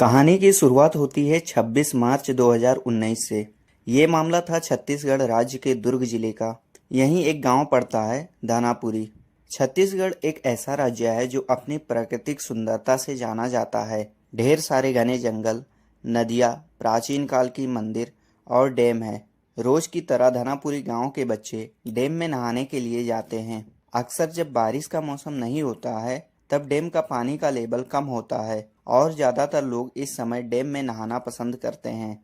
कहानी की शुरुआत होती है 26 मार्च 2019 से। ये मामला था छत्तीसगढ़ राज्य के दुर्ग जिले का। यहीं एक गांव पड़ता है दानापुरी। छत्तीसगढ़ एक ऐसा राज्य है जो अपनी प्राकृतिक सुंदरता से जाना जाता है। ढेर सारे घने जंगल, नदियाँ, प्राचीन काल की मंदिर और डैम है। रोज की तरह दानापुरी गांव के बच्चे डैम में नहाने के लिए जाते हैं। अक्सर जब बारिश का मौसम नहीं होता है तब डैम का पानी का लेवल कम होता है और ज़्यादातर लोग इस समय डैम में नहाना पसंद करते हैं।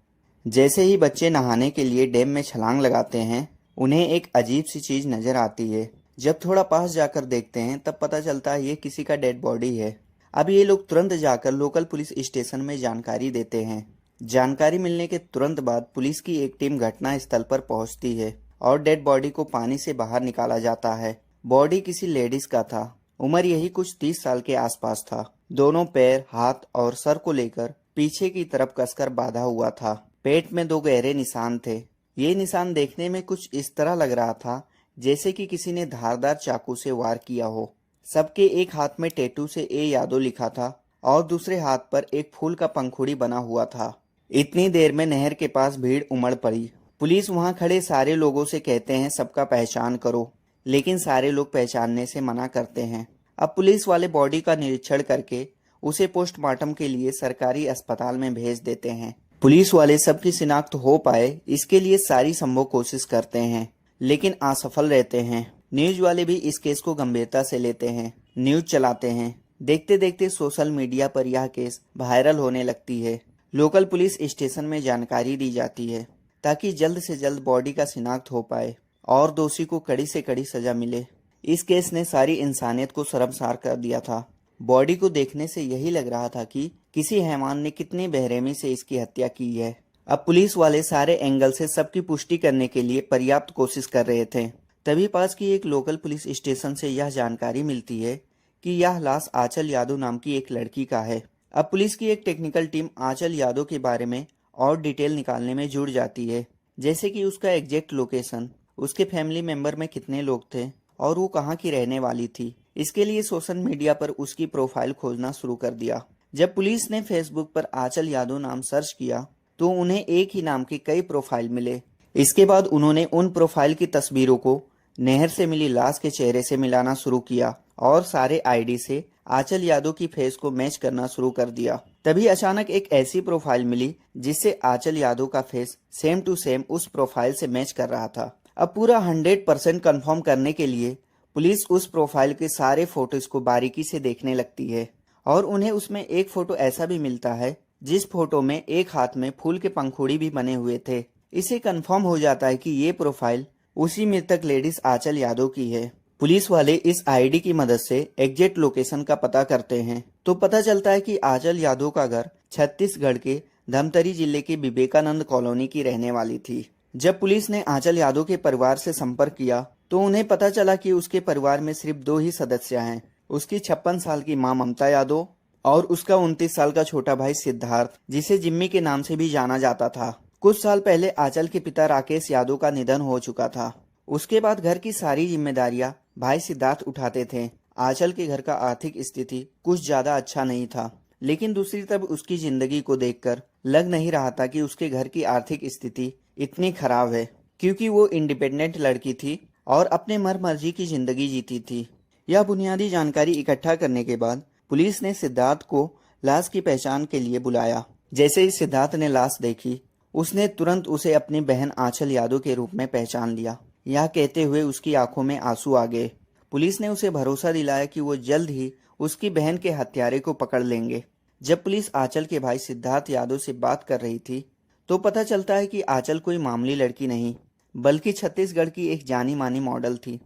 जैसे ही बच्चे नहाने के लिए डैम में छलांग लगाते हैं, उन्हें एक अजीब सी चीज़ नज़र आती है। जब थोड़ा पास जाकर देखते हैं तब पता चलता है ये किसी का डेड बॉडी है। अब ये लोग तुरंत जाकर लोकल पुलिस स्टेशन में जानकारी देते हैं। जानकारी मिलने के तुरंत बाद पुलिस की एक टीम घटना स्थल पर पहुंचती है और डेड बॉडी को पानी से बाहर निकाला जाता है। बॉडी किसी लेडीज का था। उम्र यही कुछ 30 साल के आसपास था। दोनों पैर, हाथ और सर को लेकर पीछे की तरफ कसकर बांधा हुआ था। पेट में 2 गहरे निशान थे। ये निशान देखने में कुछ इस तरह लग रहा था जैसे कि किसी ने धारदार चाकू से वार किया हो। सबके एक हाथ में टैटू से ए यादव लिखा था और दूसरे हाथ पर एक फूल का पंखुड़ी बना हुआ था। इतनी देर में नहर के पास भीड़ उमड़ पड़ी। पुलिस वहां खड़े सारे लोगों से कहते हैं सबका पहचान करो, लेकिन सारे लोग पहचानने से मना करते हैं। अब पुलिस वाले बॉडी का निरीक्षण करके उसे पोस्टमार्टम के लिए सरकारी अस्पताल में भेज देते हैं। पुलिस वाले सबकी शिनाख्त हो पाए इसके लिए सारी संभव कोशिश करते हैं, लेकिन असफल रहते हैं। न्यूज वाले भी इस केस को गंभीरता से लेते हैं, न्यूज चलाते हैं। देखते देखते सोशल मीडिया पर यह केस वायरल होने लगती है। लोकल पुलिस स्टेशन में जानकारी दी जाती है ताकि जल्द से जल्द बॉडी का शिनाख्त हो पाए और दोषी को कड़ी से कड़ी सजा मिले। इस केस ने सारी इंसानियत को शर्मसार कर दिया था। बॉडी को देखने से यही लग रहा था कि किसी हैवान ने कितनी बेरहमी से इसकी हत्या की है। अब पुलिस वाले सारे एंगल से सबकी पुष्टि करने के लिए पर्याप्त कोशिश कर रहे थे। तभी पास की एक लोकल पुलिस स्टेशन से यह जानकारी मिलती है कि यह लाश आंचल यादव नाम की एक लड़की का है। अब पुलिस की एक टेक्निकल टीम आंचल यादव के बारे में और डिटेल निकालने में जुड़ जाती है, जैसे कि उसका एग्जैक्ट लोकेशन, उसके फैमिली मेंबर में कितने लोग थे और वो कहाँ की रहने वाली थी। इसके लिए सोशल मीडिया पर उसकी प्रोफाइल खोजना शुरू कर दिया। जब पुलिस ने फेसबुक पर आंचल यादव नाम सर्च किया तो उन्हें एक ही नाम के कई प्रोफाइल मिले। इसके बाद उन्होंने उन प्रोफाइल की तस्वीरों को नहर से मिली लाश के चेहरे से मिलाना शुरू किया और सारे आईडी से आंचल यादव की फेस को मैच करना शुरू कर दिया। तभी अचानक एक ऐसी प्रोफाइल मिली जिससे आंचल यादव का फेस सेम टू सेम उस प्रोफाइल से मैच कर रहा था। अब पूरा 100% कंफर्म करने के लिए पुलिस उस प्रोफाइल के सारे फोटोज को बारीकी से देखने लगती है और उन्हें उसमें एक फोटो ऐसा भी मिलता है जिस फोटो में एक हाथ में फूल के पंखुड़ी भी बने हुए थे। इसे कंफर्म हो जाता है कि ये प्रोफाइल उसी मृतक लेडीज आंचल यादव की है। पुलिस वाले इस आईडी की मदद से एग्जैक्ट लोकेशन का पता करते हैं तो पता चलता है कि आंचल यादव का घर छत्तीसगढ़ के धमतरी जिले के विवेकानंद कॉलोनी की रहने वाली थी। जब पुलिस ने आंचल यादव के परिवार से संपर्क किया तो उन्हें पता चला कि उसके परिवार में सिर्फ 2 ही सदस्य हैं, उसकी 56 साल की मां ममता यादव और उसका 29 साल का छोटा भाई सिद्धार्थ, जिसे जिम्मी के नाम से भी जाना जाता था। कुछ साल पहले आंचल के पिता राकेश यादव का निधन हो चुका था। उसके बाद घर की सारी जिम्मेदारियां भाई सिद्धार्थ उठाते थे। आंचल के घर का आर्थिक स्थिति कुछ ज्यादा अच्छा नहीं था, लेकिन दूसरी तरफ उसकी जिंदगी को देखकर लग नहीं रहा था कि उसके घर की आर्थिक स्थिति इतनी खराब है, क्योंकि वो इंडिपेंडेंट लड़की थी और अपने मर्जी की जिंदगी जीती थी। यह बुनियादी जानकारी इकट्ठा करने के बाद पुलिस ने सिद्धार्थ को लाश की पहचान के लिए बुलाया। जैसे ही सिद्धार्थ ने लाश देखी, उसने तुरंत उसे अपनी बहन आंचल यादव के रूप में पहचान लिया। यह कहते हुए उसकी आंखों में आंसू आ गए। पुलिस ने उसे भरोसा दिलाया कि वो जल्द ही उसकी बहन के हत्यारे को पकड़ लेंगे। जब पुलिस आंचल के भाई सिद्धार्थ यादव से बात कर रही थी तो पता चलता है कि आंचल कोई मामूली लड़की नहीं, बल्कि छत्तीसगढ़ की एक जानी मानी मॉडल थी।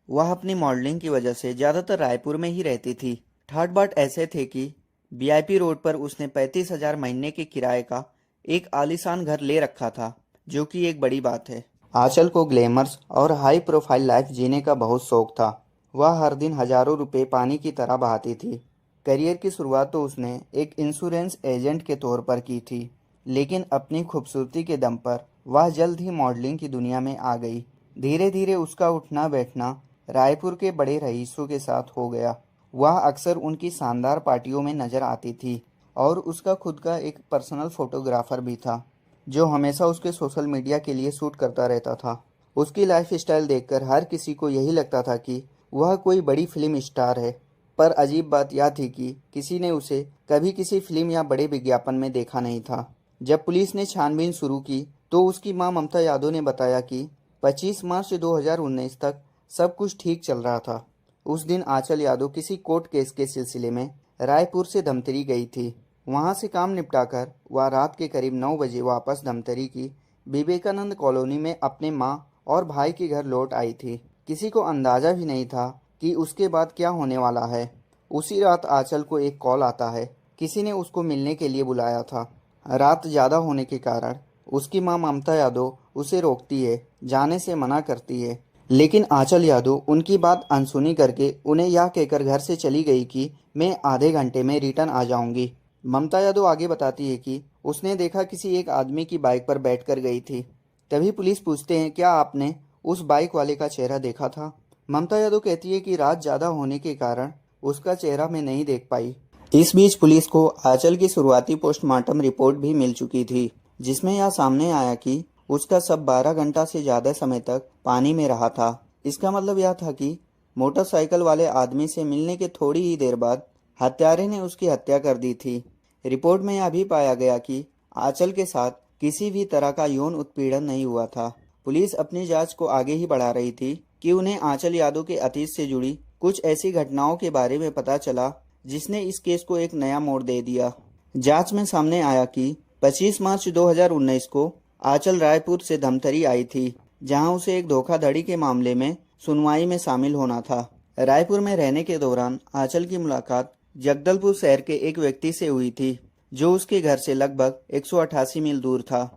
वह अपनी मॉडलिंग की वजह से ज्यादातर रायपुर में ही रहती थी। ठाट बाट ऐसे थे कि वीआईपी रोड पर उसने 35,000 महीने के किराए का एक आलीशान घर ले रखा था, जो कि एक बड़ी बात है। आंचल को ग्लैमर्स और हाई प्रोफाइल लाइफ जीने का बहुत शौक था। वह हर दिन हजारों रुपए पानी की तरह बहाती थी। करियर की शुरुआत तो उसने एक इंश्योरेंस एजेंट के तौर पर की थी, लेकिन अपनी खूबसूरती के दम पर वह जल्द ही मॉडलिंग की दुनिया में आ गई। धीरे धीरे उसका उठना बैठना रायपुर के बड़े रईसों के साथ हो गया। वह अक्सर उनकी शानदार पार्टियों में नजर आती थी और उसका खुद का एक पर्सनल फोटोग्राफर भी था जो हमेशा उसके सोशल मीडिया के लिए शूट करता रहता था। उसकी लाइफ स्टाइल देखकर हर किसी को यही लगता था कि वह कोई बड़ी फिल्म स्टार है। पर अजीब बात यह थी कि किसी ने उसे कभी किसी फिल्म या बड़े विज्ञापन में देखा नहीं था। जब पुलिस ने छानबीन शुरू की तो उसकी मां ममता यादव ने बताया कि 25 मार्च 2019 तक सब कुछ ठीक चल रहा था। उस दिन आंचल यादव किसी कोर्ट केस के सिलसिले में रायपुर से धमतरी गई थी। वहां से काम निपटाकर वह रात के करीब 9 बजे वापस धमतरी की विवेकानंद कॉलोनी में अपने मां और भाई के घर लौट आई थी। किसी को अंदाजा भी नहीं था कि उसके बाद क्या होने वाला है। उसी रात आंचल को एक कॉल आता है। किसी ने उसको मिलने के लिए बुलाया था। रात ज़्यादा होने के कारण उसकी मां ममता यादव उसे रोकती है, जाने से मना करती है। लेकिन आंचल यादव उनकी बात अनसुनी करके उन्हें यह कहकर घर से चली गई कि मैं आधे घंटे में रिटर्न आ जाऊंगी। ममता यादव आगे बताती है कि उसने देखा किसी एक आदमी की बाइक पर बैठकर गई थी। तभी पुलिस पूछते हैं, क्या आपने उस बाइक वाले का चेहरा देखा था? ममता यादव कहती है कि रात ज़्यादा होने के कारण उसका चेहरा मैं नहीं देख पाई। इस बीच पुलिस को आंचल की शुरुआती पोस्टमार्टम रिपोर्ट भी मिल चुकी थी, जिसमें यह सामने आया कि उसका शव 12 घंटा से ज़्यादा समय तक पानी में रहा था। इसका मतलब यह था कि मोटरसाइकिल वाले आदमी से मिलने के थोड़ी ही देर बाद हत्यारे ने उसकी हत्या कर दी थी। रिपोर्ट में यह भी पाया गया कि आंचल के साथ किसी भी तरह का यौन उत्पीड़न नहीं हुआ था। पुलिस अपनी जांच को आगे ही बढ़ा रही थी कि उन्हें आंचल यादव के अतीत से जुड़ी कुछ ऐसी घटनाओं के बारे में पता चला जिसने इस केस को एक नया मोड़ दे दिया। जांच में सामने आया कि 25 मार्च 2019 को आंचल रायपुर से धमतरी आई थी, जहां उसे एक धोखाधड़ी के मामले में सुनवाई में शामिल होना था। रायपुर में रहने के दौरान आंचल की मुलाकात जगदलपुर शहर के एक व्यक्ति से हुई थी, जो उसके घर से लगभग 188 मील दूर था।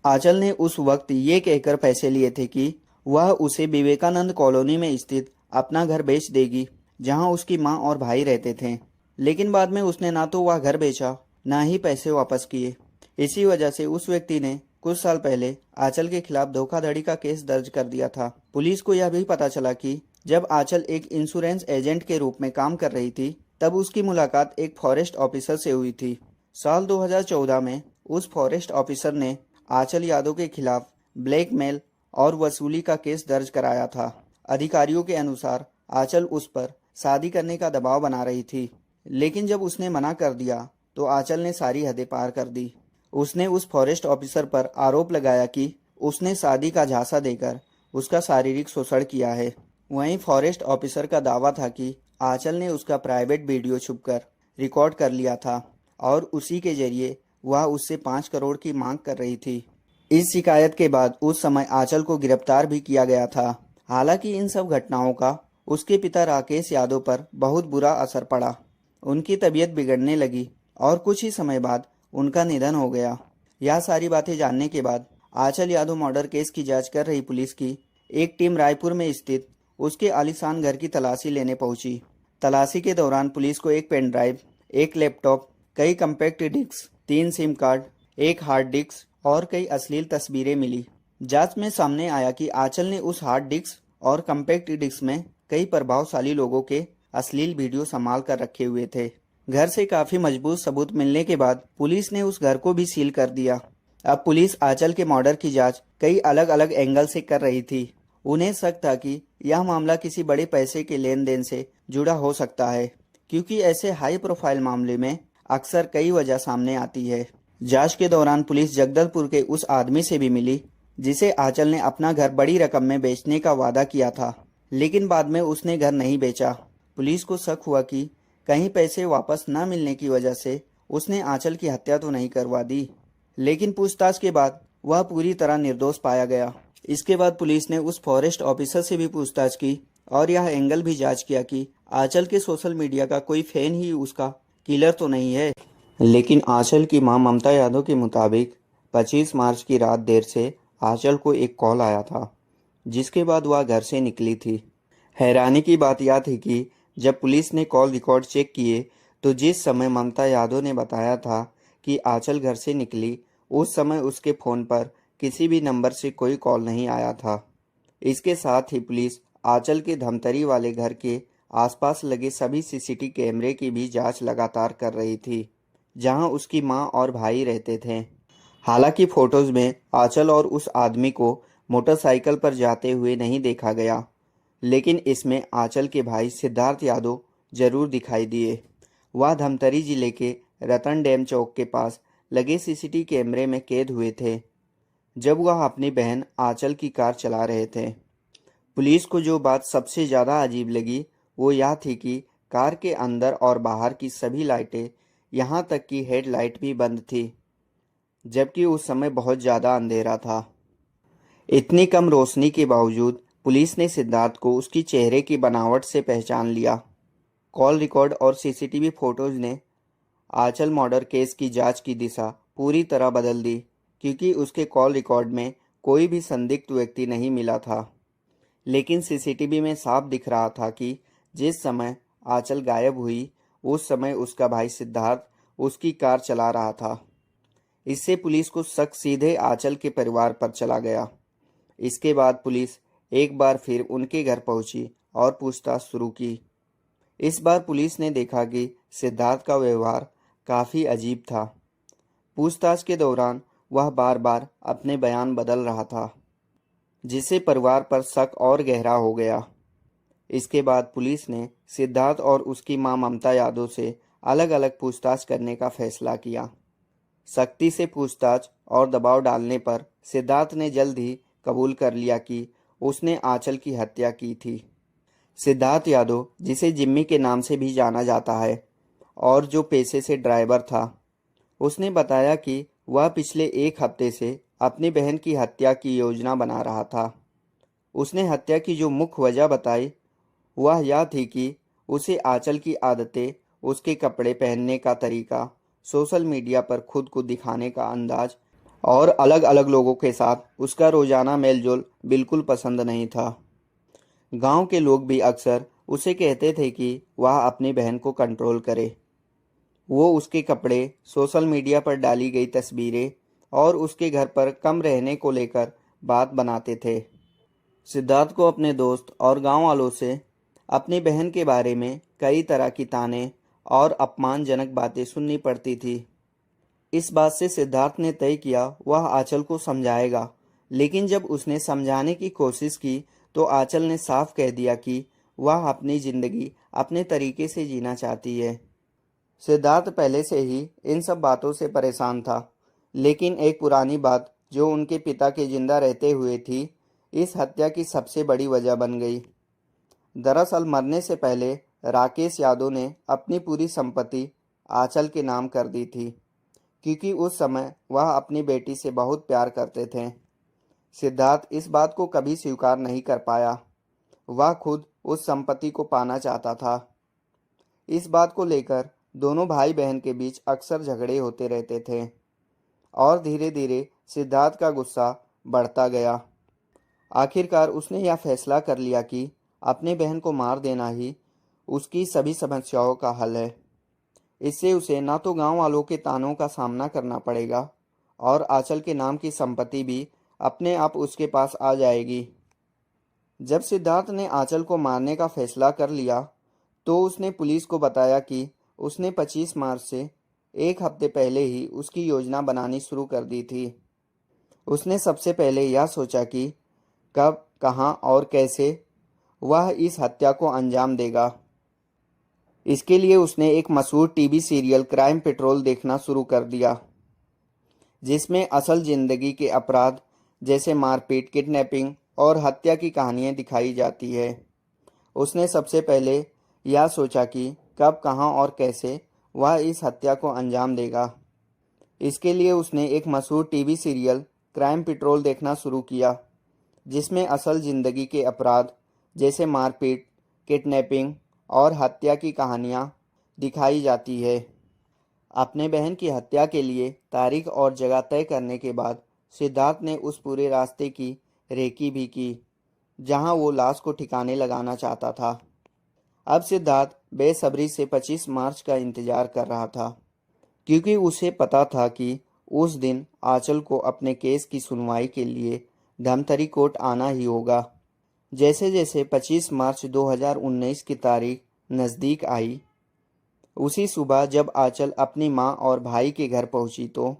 आंचल ने उस वक्त ये कहकर पैसे लिए थे कि वह उसे विवेकानंद कॉलोनी में स्थित अपना घर बेच देगी, जहां उसकी मां और भाई रहते थे। लेकिन बाद में उसने ना तो वह घर बेचा, ना ही पैसे वापस किए। इसी वजह से उस व्यक्ति ने कुछ साल पहले आंचल के खिलाफ धोखाधड़ी का केस दर्ज कर दिया था। पुलिस को यह भी पता चला कि जब आंचल एक इंश्योरेंस एजेंट के रूप में काम कर रही थी, तब उसकी मुलाकात एक फॉरेस्ट ऑफिसर से हुई थी। साल 2014 में उस फॉरेस्ट ऑफिसर ने आंचल यादव के खिलाफ ब्लैकमेल और वसूली का केस दर्ज कराया था। अधिकारियों के अनुसार आंचल उस पर शादी करने का दबाव बना रही थी, लेकिन जब उसने मना कर दिया तो आंचल ने सारी हदें पार कर दी। उसने उस फॉरेस्ट ऑफिसर पर आरोप लगाया कि उसने शादी का झांसा देकर उसका शारीरिक शोषण किया है। वहीं फॉरेस्ट ऑफिसर का दावा था कि आंचल ने उसका प्राइवेट वीडियो छुपकर रिकॉर्ड कर लिया था और उसी के जरिए वह उससे 5 करोड़ की मांग कर रही थी। इस शिकायत के बाद उस समय आंचल को गिरफ्तार भी किया गया था। हालांकि इन सब घटनाओं का उसके पिता राकेश यादव पर बहुत बुरा असर पड़ा। उनकी तबीयत बिगड़ने लगी और कुछ ही समय बाद उनका निधन हो गया। यह सारी बातें जानने के बाद आंचल यादव मर्डर केस की जांच कर रही पुलिस की एक टीम रायपुर में स्थित उसके आलीशान घर की तलाशी लेने पहुंची। तलाशी के दौरान पुलिस को एक पेन ड्राइव, एक लैपटॉप, कई कॉम्पैक्ट डिस्क, 3 सिम कार्ड, एक हार्ड डिस्क और कई अश्लील तस्वीरें मिली। जांच में सामने आया कि आंचल ने उस हार्ड डिस्क और कॉम्पैक्ट डिस्क में कई प्रभावशाली लोगों के अश्लील वीडियो संभाल कर रखे हुए थे। घर से काफी मजबूत सबूत मिलने के बाद पुलिस ने उस घर को भी सील कर दिया। अब पुलिस आंचल के मर्डर की जांच कई अलग अलग एंगल से कर रही थी। उन्हें शक था कि यह मामला किसी बड़े पैसे के लेन देन से जुड़ा हो सकता है, क्योंकि ऐसे हाई प्रोफाइल मामले में अक्सर कई वजह सामने आती है। जांच के दौरान पुलिस जगदलपुर के उस आदमी से भी मिली जिसे आंचल ने अपना घर बड़ी रकम में बेचने का वादा किया था, लेकिन बाद में उसने घर नहीं बेचा। पुलिस को शक हुआ कि कहीं पैसे वापस न मिलने की वजह से उसने आंचल की हत्या तो नहीं करवा दी, लेकिन पूछताछ के बाद वह पूरी तरह निर्दोष पाया गया। इसके बाद पुलिस ने उस फॉरेस्ट ऑफिसर से भी पूछताछ की और यह एंगल भी जांच किया कि आंचल के सोशल मीडिया का कोई फैन ही उसका किलर तो नहीं है। लेकिन आंचल की मां ममता यादव के मुताबिक 25 मार्च की रात देर से आंचल को एक कॉल आया था, जिसके बाद वह घर से निकली थी। हैरानी की बात यह थी कि जब पुलिस ने कॉल रिकॉर्ड चेक किए तो जिस समय ममता यादव ने बताया था कि आंचल घर से निकली, उस समय उसके फ़ोन पर किसी भी नंबर से कोई कॉल नहीं आया था। इसके साथ ही पुलिस आंचल के धमतरी वाले घर के आसपास लगे सभी सीसीटीवी कैमरे की भी जांच लगातार कर रही थी। जहां उसकी मां और भाई रहते थे। हालांकि फोटोज में आंचल और उस आदमी को मोटरसाइकिल पर जाते हुए नहीं देखा गया, लेकिन इसमें आंचल के भाई सिद्धार्थ यादव जरूर दिखाई दिए। वह धमतरी जिले के रतन डैम चौक के पास लगे सीसीटीवी कैमरे में कैद हुए थे, जब वह अपनी बहन आंचल की कार चला रहे थे। पुलिस को जो बात सबसे ज़्यादा अजीब लगी वो यह थी कि कार के अंदर और बाहर की सभी लाइटें, यहाँ तक कि हेडलाइट भी बंद थी, जबकि उस समय बहुत ज़्यादा अंधेरा था। इतनी कम रोशनी के बावजूद पुलिस ने सिद्धार्थ को उसकी चेहरे की बनावट से पहचान लिया। कॉल रिकॉर्ड और सीसीटीवी फोटोज ने आंचल मर्डर केस की जांच की दिशा पूरी तरह बदल दी, क्योंकि उसके कॉल रिकॉर्ड में कोई भी संदिग्ध व्यक्ति नहीं मिला था। लेकिन सीसीटीवी में साफ दिख रहा था कि जिस समय आंचल गायब हुई उस समय उसका भाई सिद्धार्थ उसकी कार चला रहा था। इससे पुलिस को शक सीधे आंचल के परिवार पर चला गया। इसके बाद पुलिस एक बार फिर उनके घर पहुंची और पूछताछ शुरू की। इस बार पुलिस ने देखा कि सिद्धार्थ का व्यवहार काफ़ी अजीब था। पूछताछ के दौरान वह बार बार अपने बयान बदल रहा था, जिससे परिवार पर शक और गहरा हो गया। इसके बाद पुलिस ने सिद्धार्थ और उसकी मां ममता यादव से अलग अलग पूछताछ करने का फैसला किया। सख्ती से पूछताछ और दबाव डालने पर सिद्धार्थ ने जल्द ही कबूल कर लिया कि उसने आंचल की हत्या की थी। सिद्धार्थ यादव, जिसे जिम्मी के नाम से भी जाना जाता है और जो पेशे से ड्राइवर था, उसने बताया कि वह पिछले एक हफ्ते से अपनी बहन की हत्या की योजना बना रहा था। उसने हत्या की जो मुख्य वजह बताई वह यह थी कि उसे आंचल की आदतें, उसके कपड़े पहनने का तरीका, सोशल मीडिया पर खुद को दिखाने का अंदाज और अलग अलग लोगों के साथ उसका रोजाना मेलजोल बिल्कुल पसंद नहीं था। गांव के लोग भी अक्सर उसे कहते थे कि वह अपनी बहन को कंट्रोल करे। वो उसके कपड़े, सोशल मीडिया पर डाली गई तस्वीरें और उसके घर पर कम रहने को लेकर बात बनाते थे। सिद्धार्थ को अपने दोस्त और गांव वालों से अपनी बहन के बारे में कई तरह की ताने और अपमानजनक बातें सुननी पड़ती थी। इस बात से सिद्धार्थ ने तय किया वह आंचल को समझाएगा, लेकिन जब उसने समझाने की कोशिश की तो आंचल ने साफ कह दिया कि वह अपनी ज़िंदगी अपने तरीके से जीना चाहती है। सिद्धार्थ पहले से ही इन सब बातों से परेशान था, लेकिन एक पुरानी बात जो उनके पिता के जिंदा रहते हुए थी, इस हत्या की सबसे बड़ी वजह बन गई। दरअसल मरने से पहले राकेश यादव ने अपनी पूरी संपत्ति आंचल के नाम कर दी थी, क्योंकि उस समय वह अपनी बेटी से बहुत प्यार करते थे। सिद्धार्थ इस बात को कभी स्वीकार नहीं कर पाया। वह खुद उस संपत्ति को पाना चाहता था। इस बात को लेकर दोनों भाई बहन के बीच अक्सर झगड़े होते रहते थे और धीरे धीरे सिद्धार्थ का गुस्सा बढ़ता गया। आखिरकार उसने यह फैसला कर लिया कि अपने बहन को मार देना ही उसकी सभी समस्याओं का हल है। इससे उसे ना तो गांव वालों के तानों का सामना करना पड़ेगा और आंचल के नाम की संपत्ति भी अपने आप उसके पास आ जाएगी। जब सिद्धार्थ ने आंचल को मारने का फैसला कर लिया तो उसने पुलिस को बताया कि उसने 25 मार्च से एक हफ्ते पहले ही उसकी योजना बनानी शुरू कर दी थी। उसने सबसे पहले यह सोचा कि कब, कहां और कैसे वह इस हत्या को अंजाम देगा। इसके लिए उसने एक मशहूर टीवी सीरियल क्राइम पेट्रोल देखना शुरू कर दिया, जिसमें असल जिंदगी के अपराध जैसे मारपीट, किडनैपिंग और हत्या की कहानियां दिखाई जाती है। उसने सबसे पहले यह सोचा कि कब, कहां और कैसे वह इस हत्या को अंजाम देगा। इसके लिए उसने एक मशहूर टीवी सीरियल क्राइम पेट्रोल देखना शुरू किया, जिसमें असल जिंदगी के अपराध जैसे मारपीट, किडनैपिंग और हत्या की कहानियां दिखाई जाती है। अपने बहन की हत्या के लिए तारीख और जगह तय करने के बाद सिद्धार्थ ने उस पूरे रास्ते की रेकी भी की जहां वो लाश को ठिकाने लगाना चाहता था। अब सिद्धार्थ बेसब्री से 25 मार्च का इंतजार कर रहा था, क्योंकि उसे पता था कि उस दिन आंचल को अपने केस की सुनवाई के लिए धमतरी कोर्ट आना ही होगा। जैसे जैसे 25 मार्च 2019 की तारीख नज़दीक आई, उसी सुबह जब आंचल अपनी माँ और भाई के घर पहुंची तो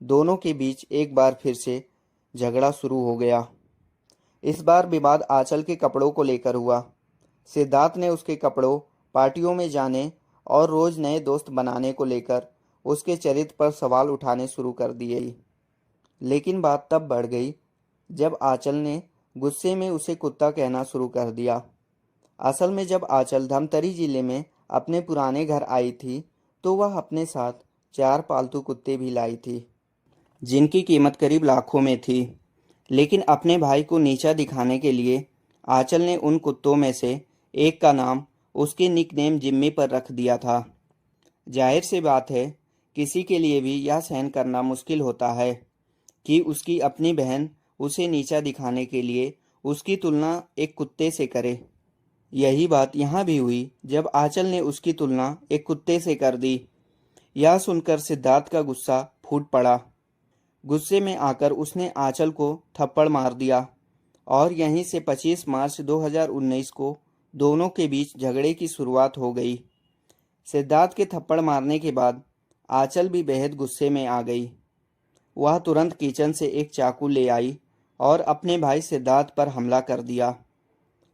दोनों के बीच एक बार फिर से झगड़ा शुरू हो गया। इस बार विवाद आंचल के कपड़ों को लेकर हुआ। सिद्धार्थ ने उसके कपड़ों, पार्टियों में जाने और रोज नए दोस्त बनाने को लेकर उसके चरित्र पर सवाल उठाने शुरू कर दिए। लेकिन बात तब बढ़ गई जब आंचल ने गुस्से में उसे कुत्ता कहना शुरू कर दिया। असल में जब आंचल धमतरी जिले में अपने पुराने घर आई थी तो वह अपने साथ 4 पालतू कुत्ते भी लाई थी, जिनकी कीमत करीब लाखों में थी। लेकिन अपने भाई को नीचा दिखाने के लिए आंचल ने उन कुत्तों में से एक का नाम उसके निकनेम जिम्मी पर रख दिया था। जाहिर सी बात है, किसी के लिए भी यह सहन करना मुश्किल होता है कि उसकी अपनी बहन उसे नीचा दिखाने के लिए उसकी तुलना एक कुत्ते से करे। यही बात यहाँ भी हुई जब आंचल ने उसकी तुलना एक कुत्ते से कर दी। यह सुनकर सिद्धार्थ का गुस्सा फूट पड़ा। गुस्से में आकर उसने आंचल को थप्पड़ मार दिया और यहीं से 25 मार्च 2019 को दोनों के बीच झगड़े की शुरुआत हो गई। सिद्धार्थ के थप्पड़ मारने के बाद आंचल भी बेहद गुस्से में आ गई। वह तुरंत किचन से एक चाकू ले आई और अपने भाई सिद्धार्थ पर हमला कर दिया।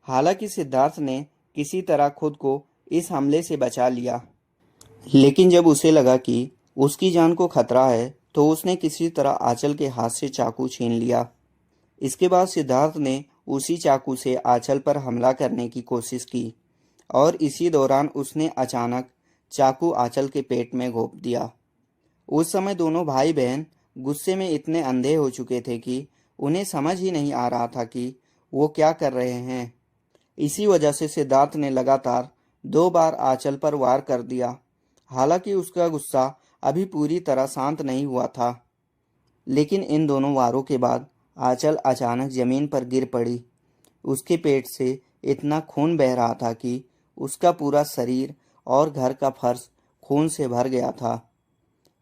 हालांकि सिद्धार्थ ने किसी तरह खुद को इस हमले से बचा लिया, लेकिन जब उसे लगा कि उसकी जान को खतरा है तो उसने किसी तरह आंचल के हाथ से चाकू छीन लिया। इसके बाद सिद्धार्थ ने उसी चाकू से आंचल पर हमला करने की कोशिश की और इसी दौरान उसने अचानक चाकू आंचल के पेट में घोंप दिया। उस समय दोनों भाई बहन गुस्से में इतने अंधे हो चुके थे कि उन्हें समझ ही नहीं आ रहा था कि वो क्या कर रहे हैं। इसी वजह से सिद्धार्थ ने लगातार 2 बार आंचल पर वार कर दिया। हालांकि उसका गुस्सा अभी पूरी तरह शांत नहीं हुआ था, लेकिन इन दोनों वारों के बाद आंचल अचानक जमीन पर गिर पड़ी। उसके पेट से इतना खून बह रहा था कि उसका पूरा शरीर और घर का फर्श खून से भर गया था।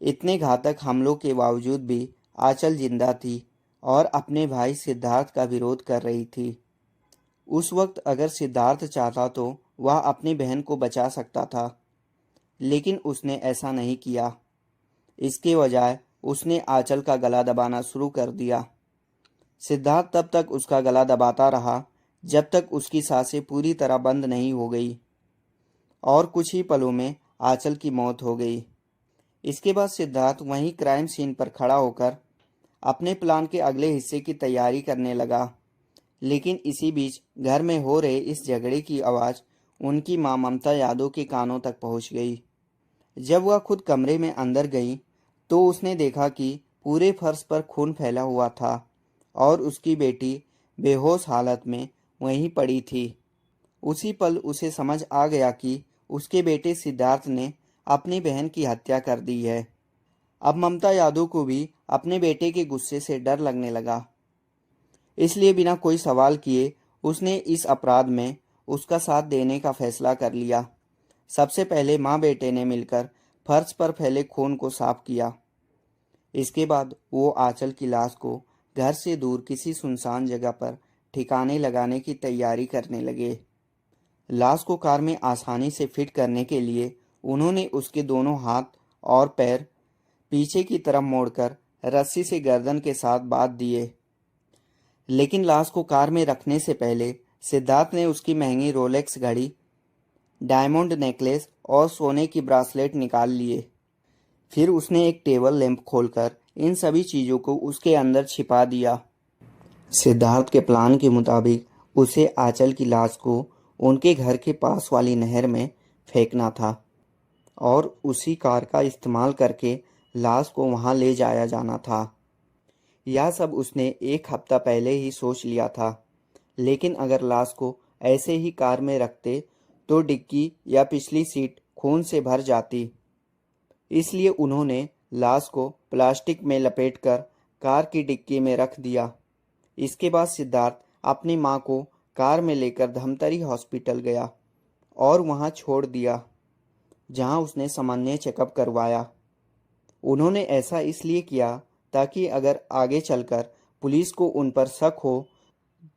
इतने घातक हमलों के बावजूद भी आंचल जिंदा थी और अपने भाई सिद्धार्थ का विरोध कर रही थी। उस वक्त अगर सिद्धार्थ चाहता तो वह अपनी बहन को बचा सकता था, लेकिन उसने ऐसा नहीं किया। इसके बजाय उसने आंचल का गला दबाना शुरू कर दिया। सिद्धार्थ तब तक उसका गला दबाता रहा जब तक उसकी सांसें पूरी तरह बंद नहीं हो गई और कुछ ही पलों में आंचल की मौत हो गई। इसके बाद सिद्धार्थ वहीं क्राइम सीन पर खड़ा होकर अपने प्लान के अगले हिस्से की तैयारी करने लगा। लेकिन इसी बीच घर में हो रहे इस झगड़े की आवाज़ उनकी मां ममता यादव के कानों तक पहुंच गई। जब वह खुद कमरे में अंदर गई तो उसने देखा कि पूरे फर्श पर खून फैला हुआ था और उसकी बेटी बेहोश हालत में वहीं पड़ी थी। उसी पल उसे समझ आ गया कि उसके बेटे सिद्धार्थ ने अपनी बहन की हत्या कर दी है। अब ममता यादव को भी अपने बेटे के गुस्से से डर लगने लगा, इसलिए बिना कोई सवाल किए उसने इस अपराध में उसका साथ देने का फैसला कर लिया। सबसे पहले माँ बेटे ने मिलकर फर्श पर फैले खून को साफ किया। इसके बाद वो आंचल की लाश को घर से दूर किसी सुनसान जगह पर ठिकाने लगाने की तैयारी करने लगे। लाश को कार में आसानी से फिट करने के लिए उन्होंने उसके दोनों हाथ और पैर पीछे की तरफ मोड़कर रस्सी से गर्दन के साथ बांध दिए। लेकिन लाश को कार में रखने से पहले सिद्धार्थ ने उसकी महंगी रोलेक्स घड़ी, डायमंड नेकलेस और सोने की ब्रासलेट निकाल लिए। फिर उसने एक टेबल लैंप खोलकर इन सभी चीज़ों को उसके अंदर छिपा दिया। सिद्धार्थ के प्लान के मुताबिक उसे आंचल की लाश को उनके घर के पास वाली नहर में फेंकना था और उसी कार का इस्तेमाल करके लाश को वहां ले जाया जाना था। यह सब उसने 1 हफ्ता पहले ही सोच लिया था। लेकिन अगर लाश को ऐसे ही कार में रखते तो डिक्की या पिछली सीट खून से भर जाती। इसलिए उन्होंने लाश को प्लास्टिक में लपेटकर कार की डिक्की में रख दिया। इसके बाद सिद्धार्थ अपनी मां को कार में लेकर धमतरी हॉस्पिटल गया और वहां छोड़ दिया, जहां उसने सामान्य चेकअप करवाया। उन्होंने ऐसा इसलिए किया ताकि अगर आगे चलकर पुलिस को उन पर शक हो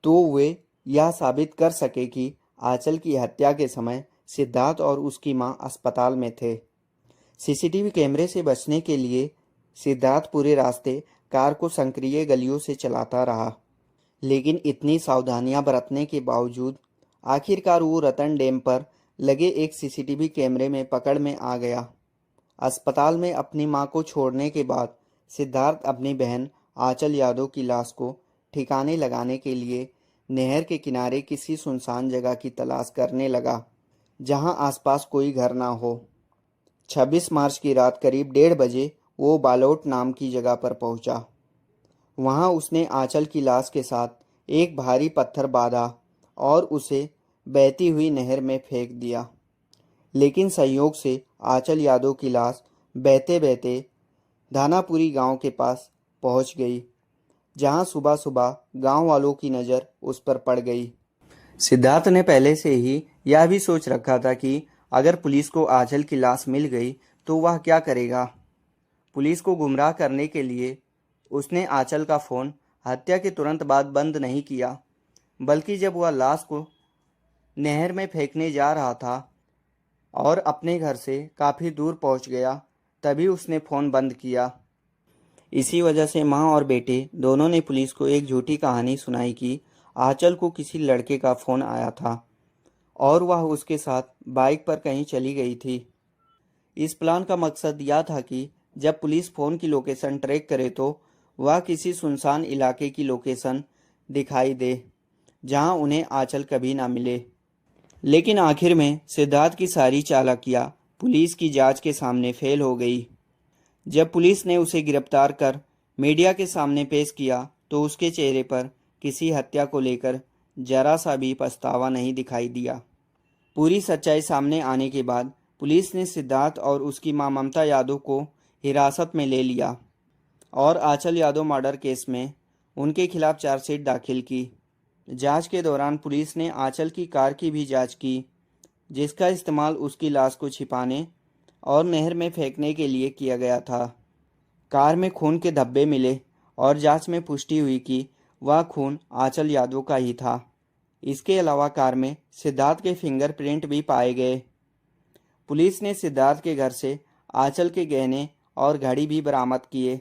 तो वे यह साबित कर सके कि आंचल की हत्या के समय सिद्धार्थ और उसकी मां अस्पताल में थे। सीसीटीवी कैमरे से बचने के लिए सिद्धार्थ पूरे रास्ते कार को संक्रिय गलियों से चलाता रहा, लेकिन इतनी सावधानियां बरतने के बावजूद आखिरकार वो रतन डैम पर लगे एक सीसीटीवी कैमरे में पकड़ में आ गया। अस्पताल में अपनी मां को छोड़ने के बाद सिद्धार्थ अपनी बहन आंचल यादव की लाश को ठिकाने लगाने के लिए नहर के किनारे किसी सुनसान जगह की तलाश करने लगा, जहां आसपास कोई घर ना हो। 26 मार्च की रात करीब 1:30 बजे वो बालोट नाम की जगह पर पहुंचा। वहां उसने आंचल की लाश के साथ एक भारी पत्थर बांधा और उसे बहती हुई नहर में फेंक दिया। लेकिन संयोग से आंचल यादव की लाश बहते बहते धानापुरी गांव के पास पहुंच गई, जहां सुबह सुबह गांव वालों की नज़र उस पर पड़ गई। सिद्धार्थ ने पहले से ही यह भी सोच रखा था कि अगर पुलिस को आंचल की लाश मिल गई तो वह क्या करेगा। पुलिस को गुमराह करने के लिए उसने आंचल का फ़ोन हत्या के तुरंत बाद बंद नहीं किया, बल्कि जब वह लाश को नहर में फेंकने जा रहा था और अपने घर से काफ़ी दूर पहुंच गया, तभी उसने फ़ोन बंद किया। इसी वजह से मां और बेटे दोनों ने पुलिस को एक झूठी कहानी सुनाई कि आंचल को किसी लड़के का फ़ोन आया था और वह उसके साथ बाइक पर कहीं चली गई थी। इस प्लान का मकसद यह था कि जब पुलिस फ़ोन की लोकेशन ट्रैक करे तो वह किसी सुनसान इलाके की लोकेशन दिखाई दे, जहां उन्हें आंचल कभी ना मिले। लेकिन आखिर में सिद्धार्थ की सारी चालाकियां पुलिस की जांच के सामने फेल हो गई। जब पुलिस ने उसे गिरफ्तार कर मीडिया के सामने पेश किया तो उसके चेहरे पर किसी हत्या को लेकर जरा सा भी पछतावा नहीं दिखाई दिया। पूरी सच्चाई सामने आने के बाद पुलिस ने सिद्धार्थ और उसकी मां ममता यादव को हिरासत में ले लिया और आंचल यादव मर्डर केस में उनके खिलाफ चार्जशीट दाखिल की। जांच के दौरान पुलिस ने आंचल की कार की भी जांच की, जिसका इस्तेमाल उसकी लाश को छिपाने और नहर में फेंकने के लिए किया गया था। कार में खून के धब्बे मिले और जांच में पुष्टि हुई कि वह खून आंचल यादव का ही था। इसके अलावा कार में सिद्धार्थ के फिंगरप्रिंट भी पाए गए। पुलिस ने सिद्धार्थ के घर से आंचल के गहने और घड़ी भी बरामद किए।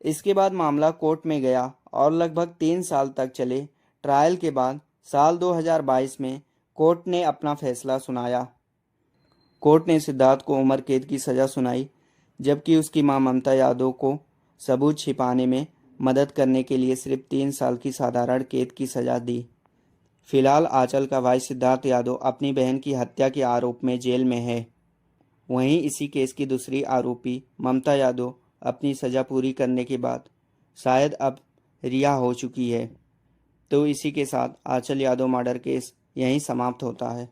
इसके बाद मामला कोर्ट में गया और लगभग 3 साल तक चले ट्रायल के बाद साल 2022 में कोर्ट ने अपना फैसला सुनाया। कोर्ट ने सिद्धार्थ को उम्र कैद की सज़ा सुनाई, जबकि उसकी मां ममता यादव को सबूत छिपाने में मदद करने के लिए सिर्फ 3 साल की साधारण कैद की सज़ा दी। फिलहाल आंचल का भाई सिद्धार्थ यादव अपनी बहन की हत्या के आरोप में जेल में है। वहीं इसी केस की दूसरी आरोपी ममता यादव अपनी सज़ा पूरी करने के बाद शायद अब रिहा हो चुकी है। तो इसी के साथ आंचल यादव मर्डर केस यहीं समाप्त होता है।